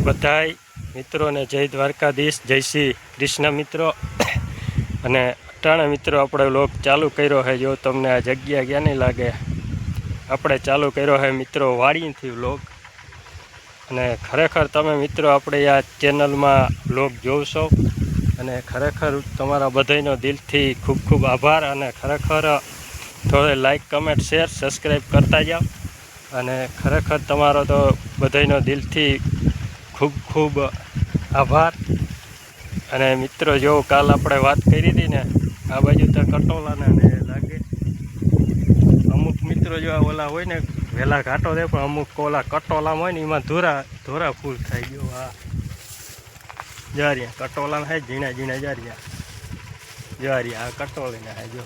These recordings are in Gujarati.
બધાય મિત્રોને જય દ્વારકાધીશ, જય શ્રી કૃષ્ણ મિત્રો. અને અટાણા મિત્રો આપણે વ્લોગ ચાલુ કર્યો છે. જો તમને આ જગ્યા ક્યાં નહીં લાગે, આપણે ચાલુ કર્યો છે મિત્રો વાડીથી વ્લોગ. અને ખરેખર તમે મિત્રો આપણે આ ચેનલમાં વ્લોગ જોશો અને ખરેખર તમારા બધાનો દિલથી ખૂબ ખૂબ આભાર. અને ખરેખર થોડે લાઈક, કમેન્ટ, શેર, સબસ્ક્રાઈબ કરતા જાઓ. અને ખરેખર તમારો તો બધાનો દિલથી ખૂબ ખૂબ આભાર. અને મિત્રો જો કાલ આપણે વાત કરી હતી ને, આ બાજુ તો કટોલાના ને લાગે અમુક મિત્રો જો ઓલા હોય ને વહેલા ઘાટો દે, પણ અમુક ઓલા કટોલામાં હોય ને એમાં ધોરા ફૂલ થાય ગયો. હા જારિયા કટોલામાં હે ઝીણા ઝીણા જારિયા આ કટોલીના હે. જો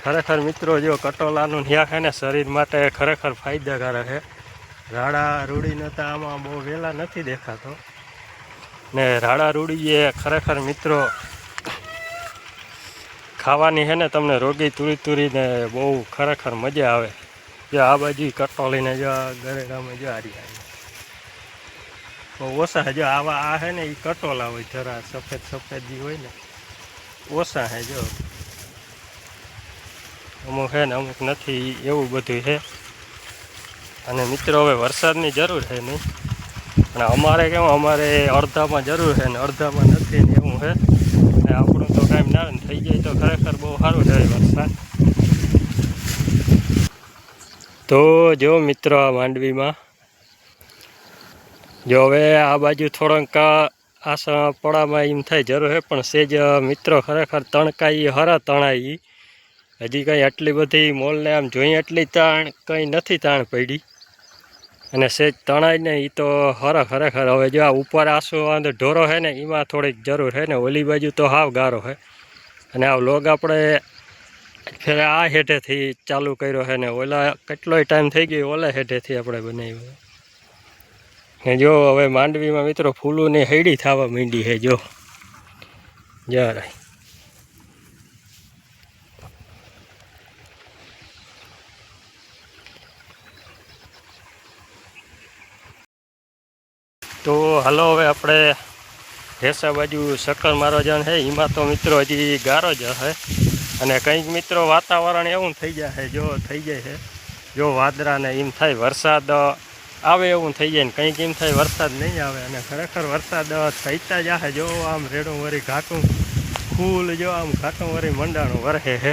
ખરેખર મિત્રો જો કટોલાનું ન્યા છે ને શરીર માટે ખરેખર ફાયદાકારક છે. રાડા રૂડી નતા આમાં બહુ વહેલા નથી દેખાતો ને. રાડા રૂડી એ ખરેખર મિત્રો ખાવાની છે ને તમને રોગી તુરીને બહુ ખરેખર મજા આવે. જો આ બાજુ કટોલીને જો ગરેડામાં જો હારી બહુ ઓછા. જો આવા આ છે ને એ કટોલા હોય, જરા સફેદ જે હોય ને ઓછા છે. જો અમુક છે ને અમુક નથી, એવું બધું છે. અને મિત્રો હવે વરસાદની જરૂર છે નહીં, પણ અમારે કેવું અમારે અડધામાં જરૂર છે ને અડધામાં નથી ને એવું છે. ને આપણું તો કાંઈ ના થઈ જાય તો ખરેખર બહુ સારું થાય વરસાદ. તો જો મિત્રો આ માંડવીમાં જો હવે આ બાજુ થોડોક આ પડામાં એમ થાય જરૂર છે, પણ સેજ મિત્રો ખરેખર તણકાઈ હરા તણાઈ. હજી કંઈ આટલી બધી મોલને આમ જોઈએ એટલી તાણ કંઈ નથી તાણ પડી. અને સેજ તણાય ને એ તો ખરેખર. હવે જો આ ઉપર આસુ ઢોરો છે ને એમાં થોડીક જરૂર છે ને, ઓલી બાજુ તો હાવ ગારો છે. અને આ વ્લોગ આપણે ફેર આ હેઠેથી ચાલુ કર્યો છે ને ઓલા કેટલોય ટાઈમ થઈ ગયો ઓલા હેઠેથી આપણે બનાવ્યો. ને જો હવે માંડવીમાં મિત્રો ફૂલોની હૈડી થવા માંડી છે. જો જરાય તો હાલો હવે આપણે ઢેસા બાજુ ચક્કર મારવા જવાનું છે. એમાં તો મિત્રો હજી ગારો જ હશે. અને કંઈક મિત્રો વાતાવરણ એવું થઈ જાય, જો થઈ જાય છે જો વાદળાને એમ થાય વરસાદ આવે એવું થઈ જાય ને કંઈક એમ થાય વરસાદ નહીં આવે. અને ખરેખર વરસાદ થઈતા જશે. જો આમ રેડું વરી ઘાટું ફૂલ, જો આમ ઘાટું વરી મંડાણું વરસે છે.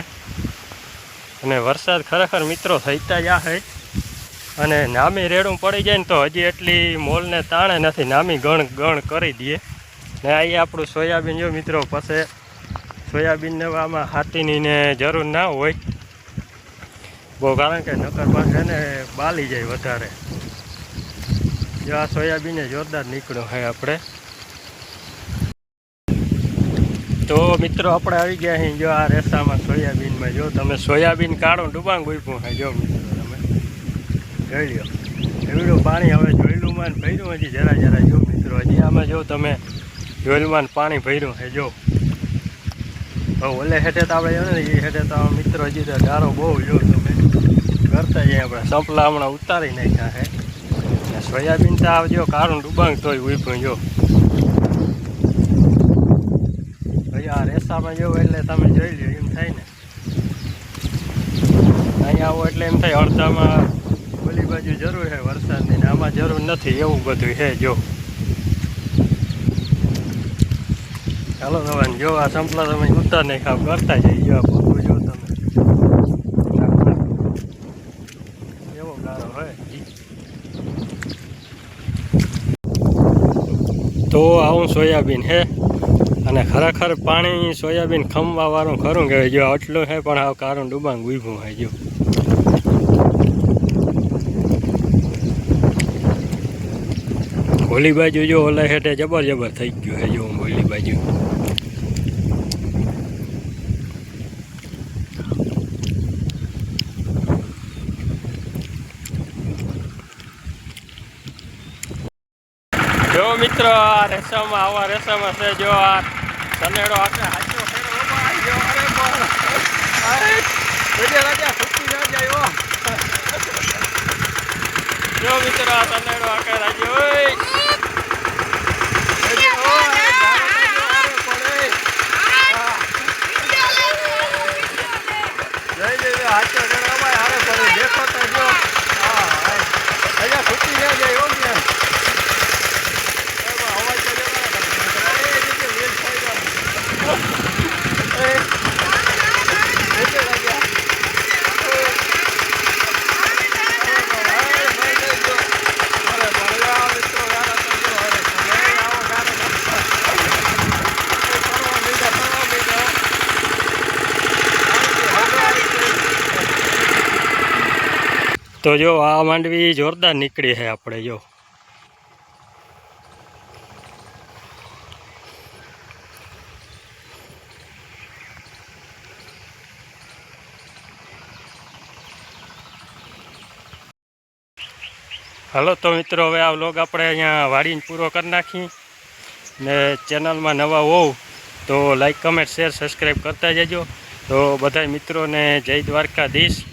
અને વરસાદ ખરેખર મિત્રો થઈતા જશે. અને નામી રેડું પડી જાય ને તો હજી એટલી મોલને તાણે નથી, નામી ગણ કરી દઈએ. ને અહીં આપણું સોયાબીન જો મિત્રો પછી સોયાબીનને આમાં હાથીની ને જરૂર ના હોય બહુ, કારણ કે નકર પાસે ને બાલી જાય વધારે. જો આ સોયાબીને જોરદાર નીકળ્યો છે આપણે. તો મિત્રો આપણે આવી ગયા અહીં જો આ રેસામાં સોયાબીનમાં. જો તમે સોયાબીન કાળું ડુબાંગ ઉભું છે. જો મિત્રો તમે જોઈ લો એવડું પાણી હવે જોયેલુંમાં ભર્યું હજી જરા જો મિત્રો. હજી આમાં જો તમે જોયેલુંમાં પાણી ભર્યું છે. જો ઓલે હેઠે તો આપણે ને એ હેઠે તો મિત્રો હજી તો ગારો બહુ જો તમે કરતા જઈએ. આપણે સંપલા હમણાં ઉતારી નાખ્યા છે. સોયાબીન તો આવજો કાળું ડુબાંગ તોય ઉભું. જો ભાઈ આ રેસામાં જો એટલે તમે જોઈ લો એમ થાય ને. અહીંયા આવો એટલે એમ થાય અડધામાં ઓલી બાજુ જરૂર છે વરસાદની ને આમાં જરૂર નથી, એવું બધું છે. જો ચાલો તમે જો આ સંપલા તમે ઉતાર નહીં ખાવ કરતા જઈ. જો આ પગું જો તમે એવો ગારો હોય. તો આવું સોયાબીન હે. અને ખરેખર પાણી સોયાબીન ખમવાવાળું ખરું કહેવાય. જો આટલું છે પણ આ કારું ડુબાંગ ઉભું હોય. જો ઓલી બાજુ જો ઓલા હેઠે જબર થઈ ગયું છે. જો ઓલી બાજુ જો મિત્રો આ રેસામાં આવા રેસામાં છે. જો આ સનેડો આખે હાચો ફેરો આવી ગયો. અરે રાજા સુકી ના જાય. જો મિત્રો આ સનેડો આખે રાજો તો જો આ માંડવી જોરદાર નીકળી છે આપણે જો. હાલો તો મિત્રો હવે આ વ્લોગ આપણે અહીંયા વાળીને પૂરો કરી નાખી ને ચેનલમાં નવા હોવ તો લાઈક કમેન્ટ શેર સબસ્ક્રાઈબ કરતા જજો. તો બધા મિત્રોને જય દ્વારકાધીશ.